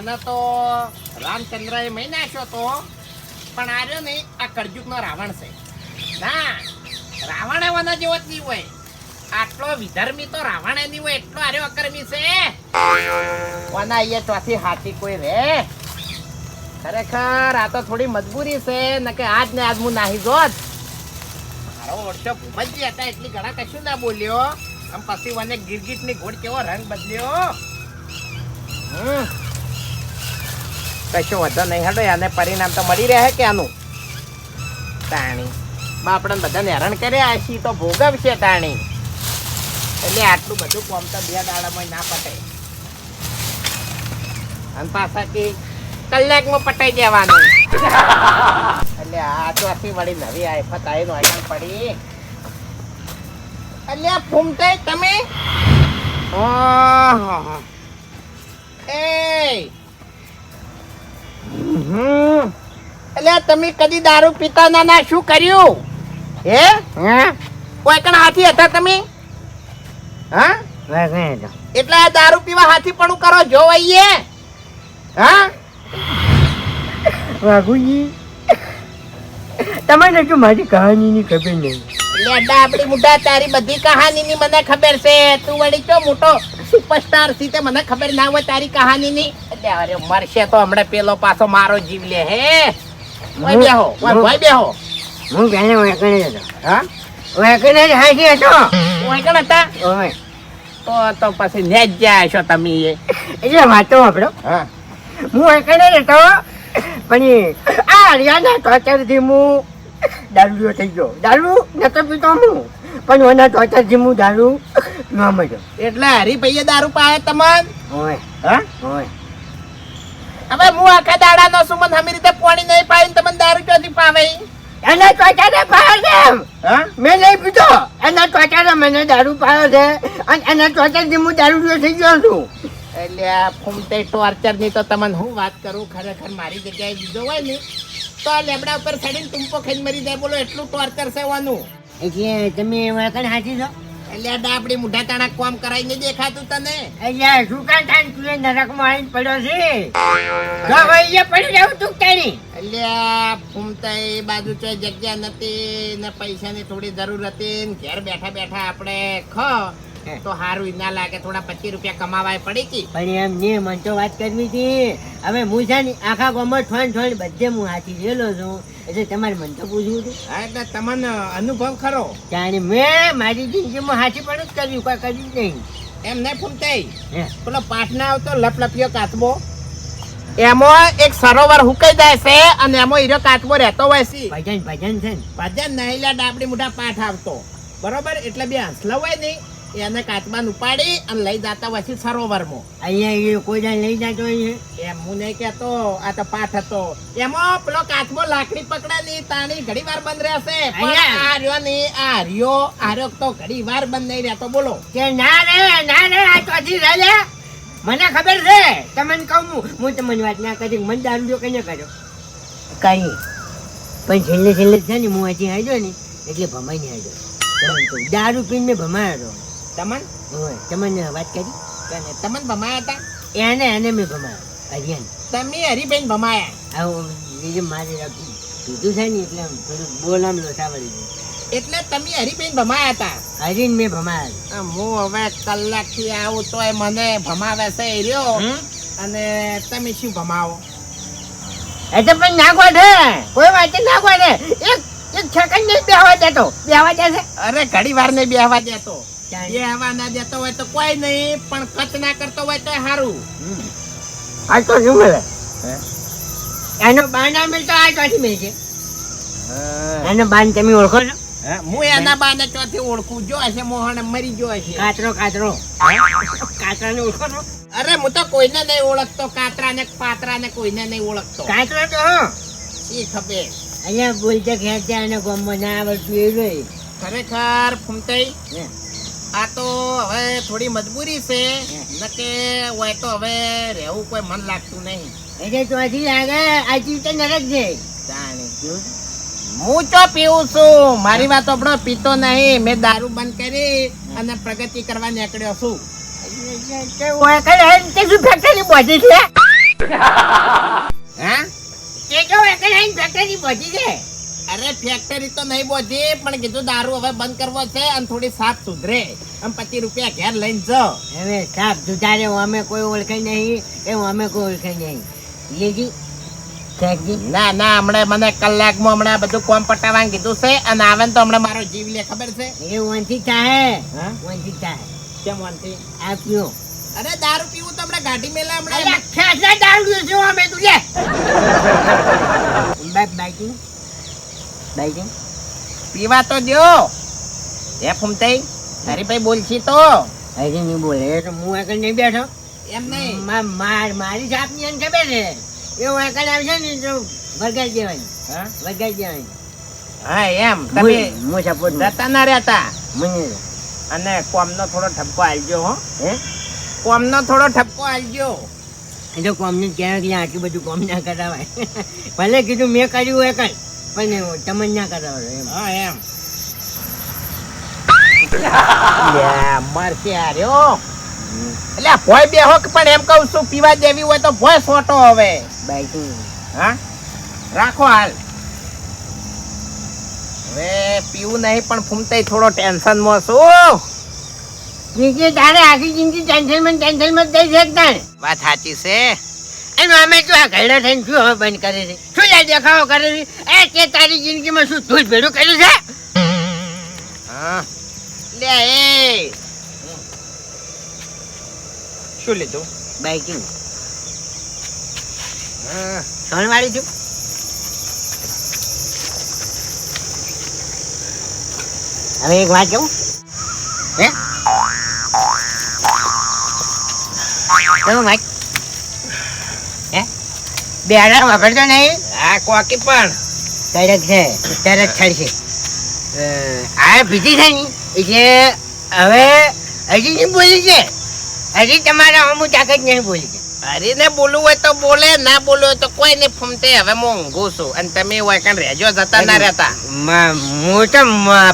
મને તો રામચંદ્રએ મહી નાખ્યો તો, પણ આર્યો નહીં, આ કળજુગનો રાવણ છે. ના, રાવણ એવાના જેવો જ નહીં હોય. આટલો વિધર્મી તો રાવણ નહીં હોય, એટલો આર્યો અકર્મી છે. કોના અહીંયા ચોથી હાથી કોઈ રે? ખરેખર આ તો થોડી મજબૂરી છે, નકે આજ ને આજ હું નાહી જોત. મારો ઓળશો ભૂમજી હતા એટલી ઘણા કશું ના બોલ્યો. આમ પછી મને ગીરગીટ ની ઘોડ કેવો રંગ બદલ્યો. કશું વધો નહીં હેડો, આને પરિણામ તો મળી રહે કે આનું. તાણી બાપડે બધાને હેરાન કર્યા હશી તો ભોગવશે તાણી. એટલે આટલું બધું કોમ તો 2 દાડામાં ના પટે. અને પાછા કે કલાકમાં પટાઈ દેવાનું. એટલે આ ચોથી વળી નવી આફત આવી નોયણ પડી. અલ્યા ફૂમતે તમે અલ્યા તમે કદી દારૂ પીતા ના શું કર્યું હે? કોઈ કણ હાથી હતા તમે? હા એટલે આ દારૂ પીવા હાથી પણ કરો જો આઈએ. હા વાઘુજી, તમને શું મારી કહાનીની ખબર નહીં? લેડા આપડી મોટા તારી બધી કહાનીની મને ખબર છે. તું વળી ચો મોટો સુપરસ્ટાર છે તે મને ખબર ના હોય તારી કહાનીની. એટલે અરે મરશે તો હમણાં પેલો પાછો મારો જીવ લે હે. ઓય બેહો, ઓય બેહો. હું પહેલે વેકણે હતો. હા વેકણે જ હાથી હતો. ઓય કણ હતા? ઓય તો પછી નેજ જાય છો તમે એ. એટલે વાતો આપણો. હા હું વેકણે જ હતો, પણ આ હરિયાના ટોચરથી હું દારૂ થઈ ગયો. દારૂ નતો પીતો હું, પણ ઓના ટોચરથી હું દારૂ ન મળ્યો. એટલે હરીભાઈએ દારૂ પાય તમન? ઓય હા ઓય હવે હું આખા દાડા નો સુમન હમી રીતે પાણી નહીં પાઈ તમને દારૂ ક્યાંથી પાવે? એના ટોચરે પાયો છે. હા મેં નહીં પીતો, એના ટોચરે મને દારૂ પાયો છે, અને એના ટોચરથી હું દારૂ થઈ ગયો છું. એટલે આ ફૂમતે ટોર્ચર ની તો તમને હું વાત કરું. ખરેખર મારી જગ્યાએ બીજો હોય ને તો આ લેબડા ઉપર ચડીને ટૂંપો ખાઈને મરી જાય. બોલો એટલું ટોર્ચર છે વાનું. એટલે તમે વેકણ હાથી છો? એટલે આ ડાબડી મુઢા તાણા કોમ કરાઈ નહીં દેખાતું તને? એટલે શું કામ થાય તું નરકમાં આવીને પડ્યો છે? જો ભાઈ એ પડી રહ્યું તું તારી. એટલે આ ફૂમતા એ બાજુ તો જગ્યા નથી ને પૈસાની થોડી જરૂર હતી ને ઘેર બેઠા બેઠા આપણે તો સારું ના લાગે. થોડા 25 રૂપિયા કમાવાય પડી કી. પણ એમ ને મને તો વાત કરવી હતી. હવે હું છે ને આખા ગામમાં ઠોન બધે હું હાથી ગયેલો છું, એટલે તમારે મને તો પૂછવું હતું. હા એટલે તમને અનુભવ ખરો? જાણે મેં મારી જિંદગીમાં હાથી પણ જ કર્યું, કોઈ કર્યું જ નહીં. એમ નહીં ફૂમતાઈ, પેલો પાટના આવતો લપલપિયો કાચબો, એમાં એક સરોવર હુકાઈ જાય છે અને એમાં હીરો કાચબો રહેતો હોય છે. ભજન છે ને? ભજન નહીં ડાબડી મોટા પાઠ આવતો બરોબર. એટલે બે હંસલા હોય ને એને કાચબાન ઉપાડી અને લઈ જતા હોય છે સરોવરમાં. અહીંયા કોઈ જાણ લઈ જતો હોય એમ હું નહીં કેતો, આ તો પાઠ હતો. એમાં પેલો કાચબો લાકડી પકડે ની તાણી ઘડી વાર બંધ રહેશે, પણ આ રહ્યો ની આ રહ્યો તો ઘડી વાર બંધ નહીં રહેતો. બોલો કે ના રે આ ચોથી રહે. મને ખબર છે, તમને કહું હું તમને વાત ના કરી. મને દારૂ જો કઈ કર્યો કઈ, પણ છેલ્લે છે ને હું હજી આવ્યો ને એટલે ભમાઈ ને આવ્યો. દારૂ પીને મેં ભમાયો તમન તમને વાત કરી. તમન ભમાયા હતા? એને મેં ભમાયો હરિયાને. તમે હરિભાઈ ભમાયા? આવું બીજું મારે કીધું છે ને એટલે થોડું બોલામ લો સાંભળી દઉં. એટલે તમે હરિભાઈ ભમાયા હતા? હરીને મેં ભમાયા. હું હવે કલાક થી આવું તોય મને ભમાવે છે એ રહ્યો. અને તમે શું ભમાવો? એટલે પણ નાખવા છે, કોઈ વાત નાખવા છે. એક સેકન્ડ નહીં બેહવા દેતો. બેહવા દેશે? અરે ઘડી વાર નહીં બેહવા દેતો. બેહવા ના દેતો હોય તો કોઈ નહીં, પણ કચ ના કરતો હોય તો સારું. આ તો શું મળે? એનો બાન ના મળતો આ ચોથી મળે છે. એનો બાન તમે ઓળખો છો? હું એના બાને ચોથી ઓળખું. જો હશે મોહન મરી ગયો હશે. કાતરો ને ઓળખો છો? અરે હું તો કોઈને નહીં ઓળખતો. કાતરા ને પાતરા ને કોઈને નહીં ઓળખતો. કાતરો તો શી ખબર અહીંયા બોલતા ખેંચ્યા અને ગામમાં ના આવડતું એ રહી. ખરેખર ફૂમતાઈ આ તો હવે થોડી મજબૂરી છે, નકે હોય તો હવે રહેવું કોઈ મન લાગતું નહીં. એટલે ચોથી લાગે આ જીવ તો નરક છે. હું તો પીવું છું. મારી વાત આપણો પીતો નહીં. મેં દારૂ બંધ કરી અને પ્રગતિ કરવા નીકળ્યો છું. ફેક્ટરી બોધી છે હા તે તો એકલ આઈને ફેક્ટરી પહોંચી છે. અરે ફેક્ટરી તો નહીં બોધી પણ કીધું દારૂ હવે બંધ કરવો છે અને થોડી સાફ સુધરે આમ 25 રૂપિયા ઘેર લઈને જાઓ. હવે સાફ સુધારે અમે કોઈ ઓળખાય નહીં, એવું અમે કોઈ ઓળખાય નહીં. લેજી સાહેબજી ના ના હમણાં મને કલાકમાં હમણાં બધું કોમ પટાવવાનું કીધું છે અને આવે ને તો હમણાં મારો જીવ લે ખબર છે. એ વંચિત થાય, હા? વંચિત થાય. કેમ વાંધી? આ પીઓ. અરે દારૂ પીવું તો હમણાં ગાડી મેલા હમણાં અરે ખેંચા દારૂ પીશું અમે તું લે. બાઈકિંગ બાઈકિંગ પીવા તો દો. એ ફૂમતાઈ હરીભાઈ બોલશી તો હજી નહીં બોલે એ તો હું એકલ નહીં બેઠો. એમ નહીં. મારી જાતની એને ખબર છે. એવું એકલ આવશે ને તો વગાડી દેવાની, હા વગાડી દેવાની. હા એમ તમે હું સપોર્ટ જતા ના રહેતા મને અને કોમનો થોડો ઠપકો આલજો હો. હે કોમનો થોડો ઠપકો આલજો. એ તો કોમને ક્યાં એટલે આટલું બધું કોમ ના કરાવાય. ભલે કીધું મેં કર્યું હોય કઈ પણ તમને ના કરાવો એમ. હા એમ મરશે હાર્યો. એટલે ભોય બેહો કે પણ એમ કહું છું પીવા દેવી હોય તો ભોય સોટો હવે. બાઈકિંગ હા રાખો હાલ. હવે પીવું નહીં પણ ફૂમતાઈ થોડો ટેન્શનમાં છું. કે તારે આખી જિંદગી ટેન્શનમાં જ દઈ શકતા ને. વાત સાચી છે. એનું અમે તો આ ઘરડા થઈને શું હવે બંધ કરે છે, શું યાર દેખાવો કરે છે. એ કે તારી જિંદગીમાં શું ધૂળ ભેડું કર્યું છે. હા લે એ શું લીધું? બાઈકિંગ હા સોનવાળી છું. હવે એક વાત કહું હે કહું વાત હે બે આડા વાપરતો નહીં. આ કોકી પણ તરત છે તરત છડશે. આ ભીતી છે ને એટલે હવે હજી નહીં બોલી છે. હજી તમારા અમુક તાકાત નહીં બોલી છે. હરીને બોલવું હોય તો બોલે, ના બોલવું હોય તો કોઈ નહીં. ફૂમતે હવે હું ઊંઘું છું અને તમે હોય કાન રહેજો, જતા ના રહેતા. હું તો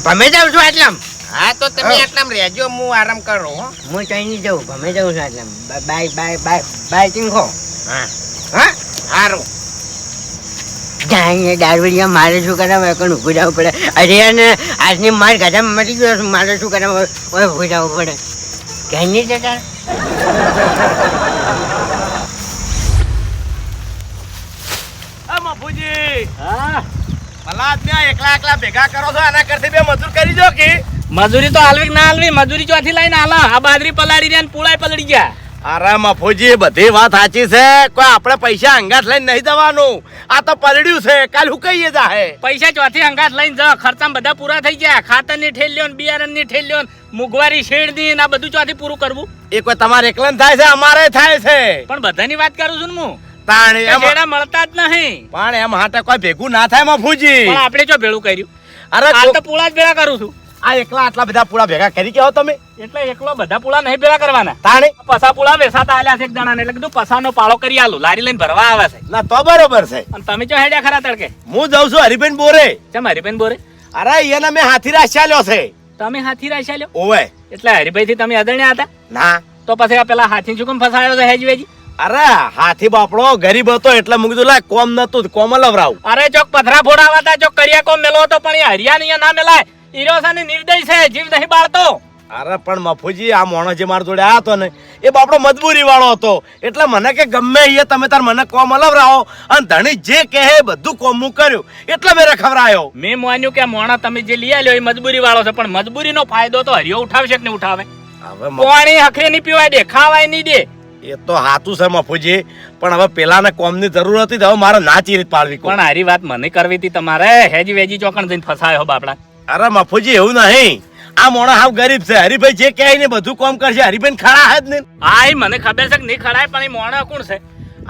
ભમે જાઉં છું આટલામ. હા તો તમે આટલામાં રહેજો, હું આરામ કરું હો. હું કઈ નહીં જવું, ભમે જાઉં છું આટલામ. બાય બાય બાય બાય ચીંખો. હા હા સારું. જાય દારૂડિયા મારે શું કરાવે એકણ ઊભું જવું પડે. અરે અને આજની માર ગાધામાં મરી ગયો છું, મારે શું કરાવે હવે ઊભું જવું પડે. ક્યાંય નહીં જતા. ભેગા કરો છો આના કરતી બે મજૂર કરી દો કે મજૂરી તો હાલવી કે ના હાલવી, મજૂરી ચોથી લઈને હાલા. આ બાજરી પલાળી રહ્યા ને પુળાય પલળી ગયા. અરે મફુજી બધી વાત સાચી છે. કોઈ આપણે પૈસા અંગાત લઈને નહીં જવાનું. આ તો પલડ્યું છે, કાલ હું કહીએ જાહે. પૈસા ચોથી અંગાત લઈને જાઓ, ખર્ચામાં બધા પૂરા થઈ ગયા. ખાતરની ઠેલ્યો ને બિયારણની ઠેલ્યો ને મોંઘવારી શેડની ને આ બધું ચોથી પૂરું કરવું. એ કોઈ તમારે એકલન થાય છે, અમારે થાય છે. પણ બધાની વાત કરું છું ને હું. તાણી એમ શેડા મળતા જ નહીં. પણ એમ હાટે કોઈ ભેગું ના થાય મફુજી. પણ આપણે જો ભેળું કર્યું. અરે હાલ તો પૂળા જ ભેળા કરું છું. આ એકલા આટલા બધા પૂળા ભેગા કરી કે આવો તમે. એટલે એકલો બધા પૂળા નહીં ભેળા કરવાના. તાણી પસા પૂળા વેસાતા આલ્યા છે એક જણાને, એટલે કીધું પસાનો પાળો કરી આલું. લારી લઈને ભરવા આવે છે. ના તો બરોબર છે. અને તમે જો હેડ્યા ખરા તડકે. હું જાઉં છું હરિભાઈ બોરે. ચમ હરિભાઈ બોરે અરે એને મેં હાથી રાખ્યા લ્યો છે. તમે હાથી રાખ્યા લ્યો. ઓવે એટલે હરિભાઈ થી તમે અદણ્યા હતા. ના તો પછી આ પેલા હાથી શું કેમ ફસાયો છે હેજી વેજી? અરે હાથી બાપડો ગરીબ હતો એટલે મૂકી દીધું, લાય કોમ નતું કોમ લવરાવું. અરે ચોક પથરા ફોડાવા હતા, ચોક કરિયા કોમ મેલો હતો, પણ એ હરિયાની ના મેલાય. ઈરોસાની નિર્દય છે, જીવ નહીં બાળતો. અરે પણ મફુજી આ માણસ જે મારા જોડે આવ્યો હતો ને એ બાપડો મજબૂરી વાળો હતો. એટલે મને કે ગમે એ તમે તાર મને કોમ અલવરાવો અને ધણી જે કહે એ બધું કોમ હું કર્યું એટલે મેં ખવરાયો. મેં માન્યું કે મોણા તમે જે લઈ આલ્યો એ મજબૂરી વાળો છે, પણ મજબૂરીનો ફાયદો તો હરિયો ઉઠાવશે કે નહીં ઉઠાવે? હવે પાણી હખરે નહીં પીવાય દે, ખાવાય નહીં દે. એ તો હાથું છે મફુજી, પણ હવે પેલાને કોમની જરૂર હતી તો હવે મારે ના ચીરીત પાડવી. પણ હારી વાત મને કરવી હતી તમારે. હેજી વેજી ચોકણ જઈને ફસાયો બાપડા. અરે મફુજી એવું નહીં, આ મોણો હાવ ગરીબ છે. હરિભાઈ જે કહે ને બધું કામ કરશે. હરિભાઈ ખડા હે જ નહીં. હા એ મને ખબર છે કે નહીં ખડાય, પણ એ મોણા કોણ છે?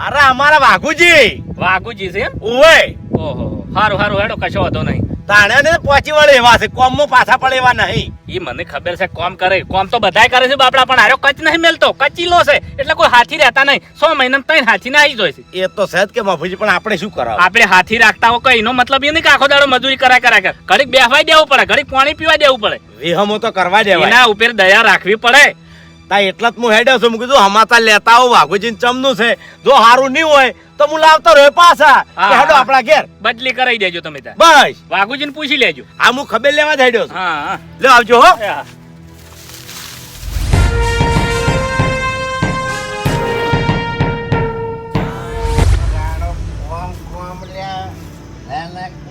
અરે અમારા વાઘુજી. વાઘુજી છે એમ? ઓવે ઓહો, હારું હારું હેડો, કશો વાંધો નહીં. તાણે ને પહોંચી વળે એવા છે, કોમમાં પાછા પડે એવા નહીં. ઈ મને ખબર છે કોમ કરે, કોમ તો બધાય કરે છે બાપડા, પણ હારો કચ નહીં મેલતો, કચીલો છે એટલે કોઈ હાથી રહેતા નહીં. 100 મહિનામાં 3 હાથી ના આવી જોઈશે. એ તો સહેજ કે મફુજી, પણ આપણે શું કરાવ? આપણે હાથી રાખતા હો કઈ નો મતલબ એ નહીં કે આખો દાડો મજૂરી કરાય ઘડીક બેહવાય દેવું પડે, ઘડીક પાણી પીવા દેવું પડે. વિહમો તો કરવા દેવાય. એના ઉપર દયા રાખવી પડે. તા એટલા જ હું હેડ્યો છું. મેં કીધું હમાતા લેતા આવો વાઘુજીને ચમનું છે, જો હારું નહીં હોય તો હું લાવતો રહ્યો પાછા. હા, કે હેડો હા. આપણા ઘેર. બદલી કરાવી દેજો તમે ત્યાં. બસ વાઘુજીને પૂછી લેજો. આ હું ખબર લેવા જ હેડ્યો છું. હા હા લે આવજો હો. એ હા.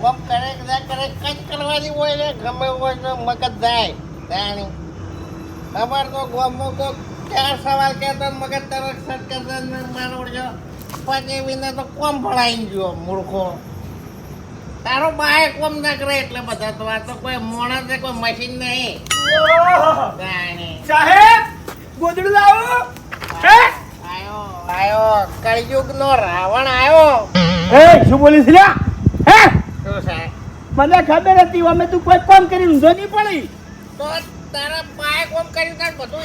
કોમ કરે કે ના કરે કઈ કરવાની હોય ને ગમે હોય તો મગજ જાય તાણી ખબર તો ગોમમાં કોક ચાર સવાલ કહેતો ને મગજ તરત સટકે ને મારો જો પછી વિના તો કોમ ભણાઈ ગયો મૂર્ખો તારો બાય કોમ ના કરે એટલે બધા તો આ તો કોઈ મોણા છે કોઈ મશીન નહીં તાણી સાહેબ ગોદડું લાવો. હે આયો આયો કળિયુગ નો રાવણ આયો એ શું બોલી છે લ્યા? હે શું છે મને ખબર હતી અમે તું કોઈ કામ કરી ઊંધો નહીં પડી. તો તારા બાય કોમ કર્યું તાર બધું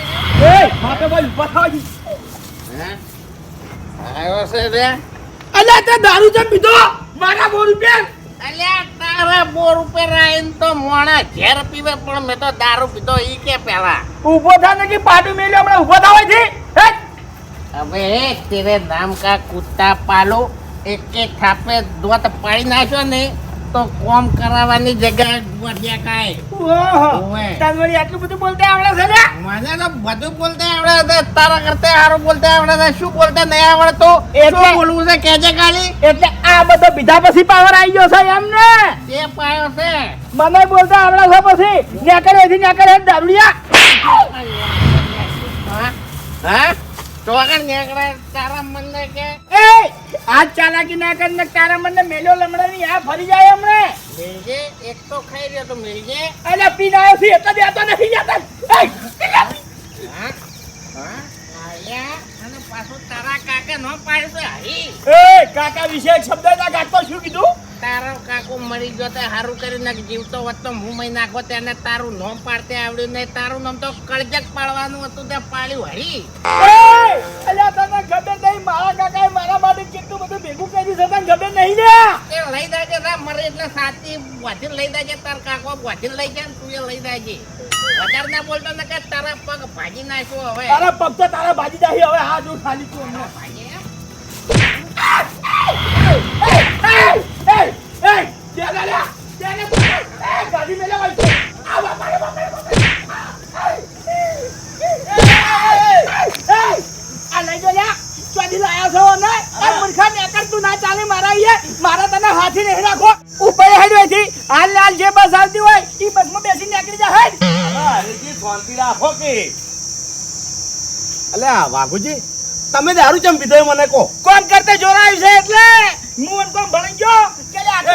એ માથે બોલ ઉભા થાવ. હે આયો છે રે અલ્યા તે દારૂ જેમ પીધો મારા 100 રૂપિયા. અલ્યા તારા 100 રૂપિયા રાઈન તો મોણા ઝેર પીવે પણ મેં તો દારૂ પીધો ઈ કે પેલા ઊભો થા ને કે પાટું મેલ્યો હમણાં ઊભો થાવ છે. હે અબે તેરે નામ કા કુત્તા પાલો એક કે થાપે દોત પાડી નાખ્યો ને તો કોમ કરાવવાની જગ્યાએ વધ્યા કાય ઓહો ઓવે. તનવડી આટલું બધું બોલતા આવડે છે ને? મને તો બધું બોલતા આવડે છે તારા કરતા સારું બોલતા આવડે છે શું બોલતા નહીં આવડતું એટલે- શું બોલવું છે કેજે ખાલી એટલે આ બધો પીધા પછી પાવર આવી ગયો છે એમને. તે પાયો છે મને બોલતા આવડે છે પછી નેકળે દારૂડિયા. હા હા ચોગર નીકળે તારા મને કે એ આજ ચાલાકી ના કરીને તારા મને મેલ્યો લમડાની આ ફરી જાય હમણે. મિલજે એક તો ખાઈ રહ્યો તો મિલજે અલ્યા પીને આવ્યો છે એટલે દેતો નથી જતા. એ હા હા આયા અને પાછું તારા કાકા નો પાડ્યો છે હરી કાકા વિશે એક શબ્દ ના કાઢતો શું કીધું? તારો કાકો મરી ગયો તે હારું કરી નાખ જીવતો હોત તો હું મહી નાખો તેને તારું નામ પાડતે આવડ્યું નહીં તારું નામ તો કળજક પાડવાનું હતું તે પાડ્યું હરી અલ્યા તને ખબર નહીં મારા કાકાએ મારા માટે કેટલું બધું ભેગું કર્યું છે તને ખબર નહીં ને? તે લઈ જાજે રા મરે એટલે સાચી વાંચીને લઈ જાજે તાર કાકો વાંચીને લઈ જાય ને તું એ લઈ જાજે વધારે ના બોલતો ને કે તારા પગ ભાજી નાખ્યો હવે તારા પગ તો તારા ભાજી જાય હવે હા જો ખાલી તું હમણાં. ભાજી એમ? ગાડી મેલે હોય છે. આ બાપા, બાપા, બાપા. આ લઈ જો લ્યા ચોથી લાયા છો ને આ મૂર્ખા નેકર તું ના ચાલે મારા અહીંયા મારા તને હાથી નહીં રાખો ઉપર હેડવે થી હાલ લાલ જે બસ આવતી હોય ઈ બસમાં બેસી નીકળી જા હેડ. હરીજી શાંતિ રાખો કે. અલ્યા વાઘુજી તમે દારૂ ચમ પીધો એ મને કહો. કોમ કરતે જોરાયું છે એટલે હું કોમ ભણી ગયો કે લે આખો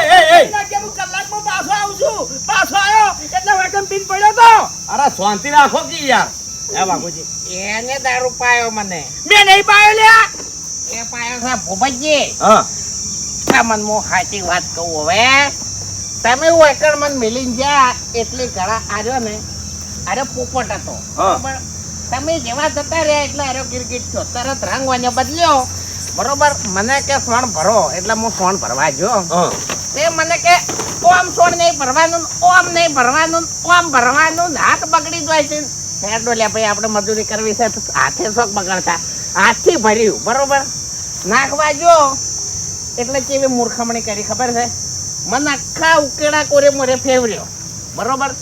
કે હું કલાકમાં પાછો આવું છું પાછો આવ્યો એટલે વેકમ પીન પડ્યો તો અરે શાંતિ રાખો કે યાર. હે વાઘુજી એને દારૂ પાયો મને મેં નહીં પાયો લ્યા. એ પાયો છે ભૂપતજી હા તમને હું સાચી વાત કહું હવે તમે વેકર મને મિલીને જ્યાં એટલી ઘડા આવ્યો ને અરે પોપટ હતો હા. બરોબર તમે જેવા જતા રહ્યા એટલે અરે ક્રિકેટ છો તરત રંગ વાને બદલ્યો બરોબર મને કે સોણ ભરો એટલે હું સોણ ભરવા ગયો હા તે મને કે ઓમ સોણ નહીં ભરવાનું ઓમ નહીં ભરવાનું ઓમ ભરવાનું હાથ બગડી જાય છે હેડો લે ભાઈ આપણે મજૂરી કરવી છે તો હાથે શોખ બગડતા હાથથી ભર્યું બરોબર નાખવા જો એટલે કેવી મૂર્ખમણી કરી ખબર છે મને આખા ઉકેડા કોરે મોરે ફેવર્યો બરોબર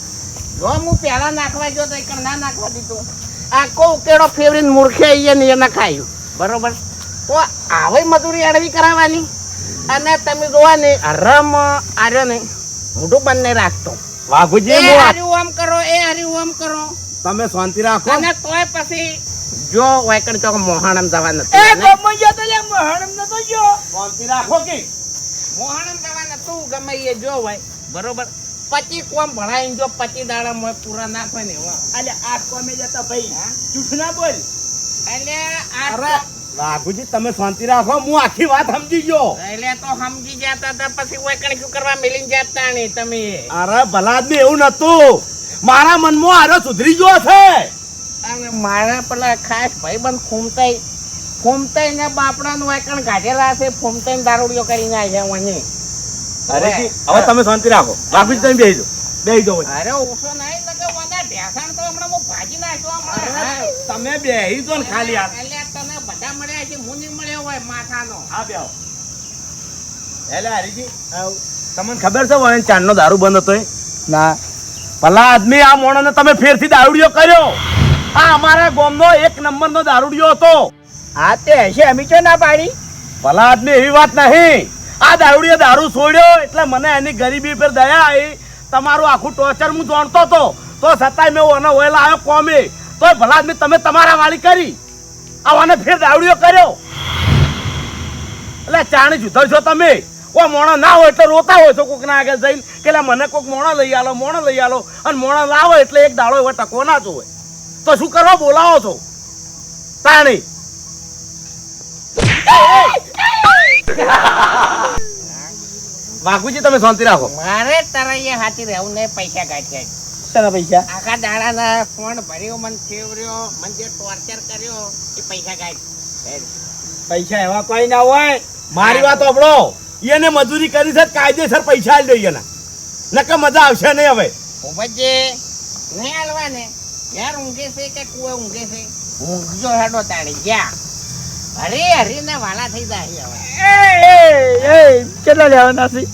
જો હું પહેલા નાખવા ગયો તો એક ના નાખવા દીધું આખો ઉકેડો ફેવરીને મૂર્ખે અહીંયા ને ખાયું બરોબર તો આવે મજૂરી અડવી કરાવવાની અને તમે જોવા ને રમ આર્યો ને મોઢું બંધ નહીં રાખતો વાઘુજી એ હું આ- હાર્યું આમ કરો એ હાર્યું આમ કરો તમે શાંતિ રાખો. અને તોય પછી જો વાયકડ ચોક મોહાણમ જવા એ નથી ગમો ગયો તો લે મહણમ નતો ગયો. શાંતિ રાખો કે. મોહાણમ જવા નતું ગમે એ જો હોય બરોબર 25 કોમ ભણાઈને જો 25 દાડા પૂરા ના થાય ને એવા અલે આ કોમે જતા ભાઈ હા? જૂઠ ના બોલ. એટલે અરે વાઘુજી તમે શાંતિ રાખો હું આખી વાત સમજી ગયો. એટલે તો સમજી જતા હતા પછી વાયકડ શું કરવા મિલીને જતા નહીં તમે અરે ભલા આદમી એવું નતું. મારા મનમાં આરો સુધરી ગયો છે. અને મારા પેલા ખાસ ભાઈબંધ ફૂમતાઈ ને બાપડાનું વાયકણ કાઢેલા છે ફૂમતાઈ દારૂડિયો કરીને આવ્યા મને હરીજી હવે તમે શાંતિ રાખો. વાઘુજી તમે બેસી જાઓ. બેહી જાઓ અરે ઓછો નહીં લગે વના ઢેસાણ તો હમણાં હું ભાજી નાખ્યો હમણાં. તમે બેહી જો ને ખાલી હાથ અલ્યા તને બધા મળ્યા છે હું નહીં મળ્યો હોય માથાનો. હા બેહો એટલે હરીજી તમને ખબર છે વણ ચાંદનો દારૂ બંધ હતો એ ના ભલા આદમી આ મોણોને તમે ફેરથી દારૂડિયો કર્યો. આ અમારા ગામનો 1 નંબરનો દારૂડિયો હતો. આ તે હશે અમે ચો ના પાડી. ભલા આદમી એવી વાત નહીં. આ દારૂડિયો દારૂ છોડ્યો એટલે મને એની ગરીબી પર દયા આવી. તમારું આખું ટોર્ચર હું જાણતો હતો તો છતાંય મેં ઓને ઓયલા આવ્યો કોમે તોય ભલા આદમી તમે તમારા વાળી કરી આવાને ફેર દારૂડિયો કર્યો. એટલે ચાણી જુધર છો તમે. કોઈ મોણો ના હોય એટલે રોતા હોય છો કોક ના આગળ જઈને કે લે મને કોક મોણો લઈ આલો અને મોણો લાવો એટલે એક દાડો એવો ટકો ના જોવે તો શું કરવા બોલાવો છો તાણી. વાઘુજી તમે શાંતિ રાખો. મારે તારા અહીંયા હાથી રહેવું નહીં. પૈસા કાઢ્યા તને પૈસા આખા દાડાના ફોન ભર્યો મને ફેવર્યો મને જે ટોર્ચર કર્યો એ પૈસા કાઢ. પૈસા એવા કોઈ ના હોય. મારી વાત સાંભળો. એને મજૂરી કરી છે કાયદેસર પૈસા આલી દઈએ ને નકર મજા આવશે નહીં હવે. ઉભજે નહીં હાલવા ને યાર ઊંઘે છે કે કુએ ઊંઘે છે ઊંઘજો હેડો તાણી જ્યાં હરી ને વાલા થઈ જાય હવે. કેટલા લેવાના છે?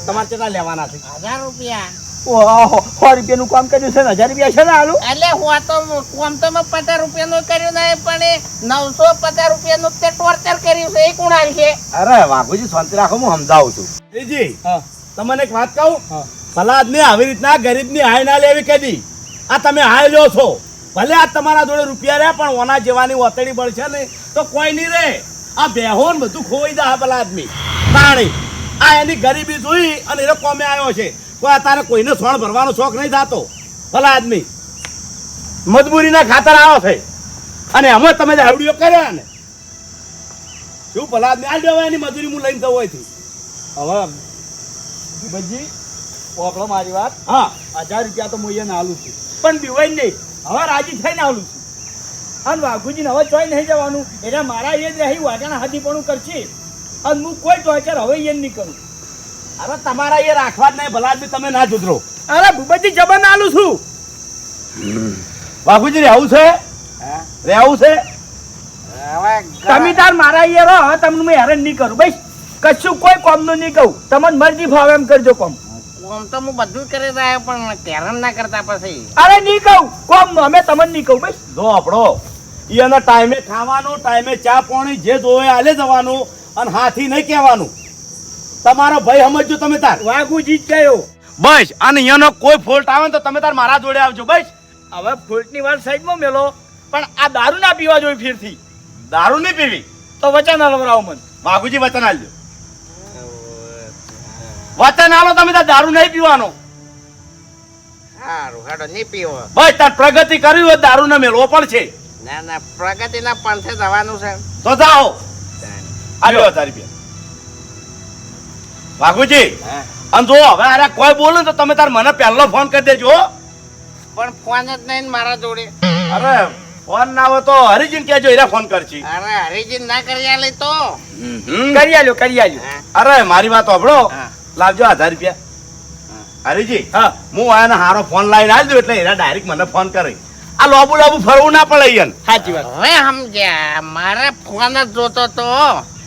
તમારે કેટલા લેવાના છે? 1000 રૂપિયા. ઓહો 100 રૂપિયાનું કામ કર્યું છે ને 1000 રૂપિયા છે ને હાલું. એટલે હું તો કોમ તો મેં 50 રૂપિયાનું કર્યું ને પણ એ 950 રૂપિયાનું તે ટોર્ચર કર્યું છે એ કોણ છે? અરે વાઘુજી શાંતિ રાખો હું સમજાવું છું. જી હા તમને એક વાત કહું. હા. ભલા આદમી આવી રીતના ગરીબની હાય ના લેવી કદી. આ તમે હાય લ્યો છો ભલે આ તમારા જોડે રૂપિયા રહ્યા પણ ઓના જેવાની ઓતડી બળશે ને તો કોઈ નહીં રે. આ બેહોન બધું ખોઈ દે ભલા આદમી તાણી. આ એની ગરીબી જોઈ અને એનો કોમે આવ્યો છે. કોઈ અત્યારે કોઈને સોણ ભરવાનો શોખ નહીં થતો. ભલા આદમી મજબૂરીના ખાતર આવ્યો છે અને અમે તમે દારૂડિયો કર્યો ને શું ભલા આદમી આ દેવા એની મજૂરી હું લઈને જવું હોયથી. હવે ભૂપતજી ઓકળો મારી વાત. હા 1000 રૂપિયા તો હું અહીંયા હાલું છું પણ બીવાય નહીં. હવે રાજી થઈને હાલું છું. અને વાઘુજીને હવે ચોઈ નહીં જવાનું એટલે મારા એ જ રહી વાટાના હાથીપણું કરશે અને હું કોઈ ટોર્ચર હવે એ નહીં કરું. અરે તમારા એ રાખવા જ નહીં. ભલા આદમી તમે ના સુધરો. અરે ભૂપતજી જબર હાલું છું. બાપુજી રહેવું છે રહેવું છે. હવે તમે તાર મારા એ રહો હવે તમને મેં હેરાન નહીં કરું બસ. કશું કોઈ કોમનું નહીં કહું. તમને મરજી ફાવે એમ કરજો કોમ. કોમ તો હું બધું કરી રહ્યા પણ હેરાન ના કરતા પછી. અરે નહીં કહું કોમ અમે તમને નહીં કહું બસ. જો આપણો એના ટાઈમે ખાવાનું ટાઈમે ચા પાણી જે જોવે આલે જવાનું અને હાથી નહીં કહેવાનું. તમારો ભાઈ સમજજો તમે તાર. વાઘુજી જ કયો. બસ અને એનો કોઈ ફોલ્ટ આવે ને તો તમે તાર મારા જોડે આવજો. બસ હવે ફૂટની વાત સાઈડમાં મેલો પણ આ દારૂ ના પીવા જોઈએ ફીરથી. દારૂ નહીં પીવી તો વચન હલવરાવો મને. બાગુજી વચન આલજો. વચન આલો તમે તાર દારૂ નહીં પીવાનો. સારું હેડો નહીં પીવો. બસ તાર પ્રગતિ કરવી હોય દારૂ ને મેળવો પણ છે. ના ના પ્રગતિના પંથે જવાનું છે. તો જાઓ આલ્યો 1000 રૂપિયા. બાગુજી અને જો હવે અરે કોઈ બોલે તો તમે તાર મને પહેલો ફોન કરી દેજો. પણ ફોન જ નહીં ને મારા જોડે. અરે ફોન ના હોય તો હરિજીન કહેજો એરા ફોન કરશી. અરે હરીજી ના કરી આલે તો કરી આલ્યો કરી આલ્યો. અરે મારી વાત સાંભળો. હા. લાવજો 1000 રૂપિયા. હરીજી હા હું આને હારો ફોન લાવીને આવી દઉં એટલે એરા ડાયરેક્ટ મને ફોન કરે. આ લોબુ લોબુ ફરવું ના પડે ઈયન. સાચી વાત. હવે સમજ્યા મારે ફોન જ જોતો તો.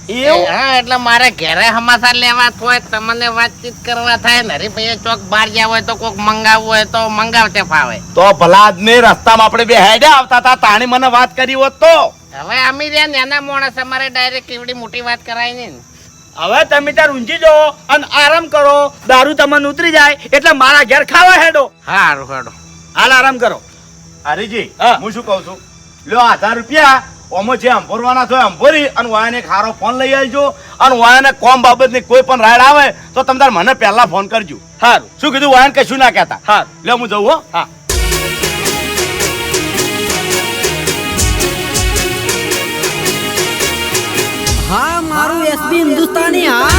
એવું? હા એટલે મારે ઘરે સમાચાર લેવા હોય તમને વાતચીત કરવા થાય ને હરીભાઈ ચોક બહાર ગયા હોય તો કોક મંગાવવું હોય તો મંગાવતે ફાવે. તો ભલા આદમી રસ્તામાં આપણે બે હેડ્યા આવતા હતા તાણી મને વાત કરી હોત તો. હવે અમે રહ્યા નાના માણસ અમારે ડાયરેક્ટ એવડી મોટી વાત કરાય ને. હવે તમે તાર ઊંઘી જાઓ અને આરામ કરો. દારૂ તમને ઉતરી જાય એટલે મારા ઘેર ખાવા હેડો. હારું હેડો. હાલ આરામ કરો. હરીજી હા. હું શું કહું છું લ્યો 1000 રૂપિયા ઓમો જે અંભોરવાના થયો અંભોરી અને વાયને એક હારો ફોન લઈ આવજો અને વાયને કોમ બાબતની કોઈ પણ રાડ આવે તો તમે તાર મને પહેલા ફોન કરજો. સારું. શું કીધું વાયન કશું ના કહેતા. સારું. લ્યો હું જઉં હો. હા. હા મારું એસબી હિન્દુસ્તાની હા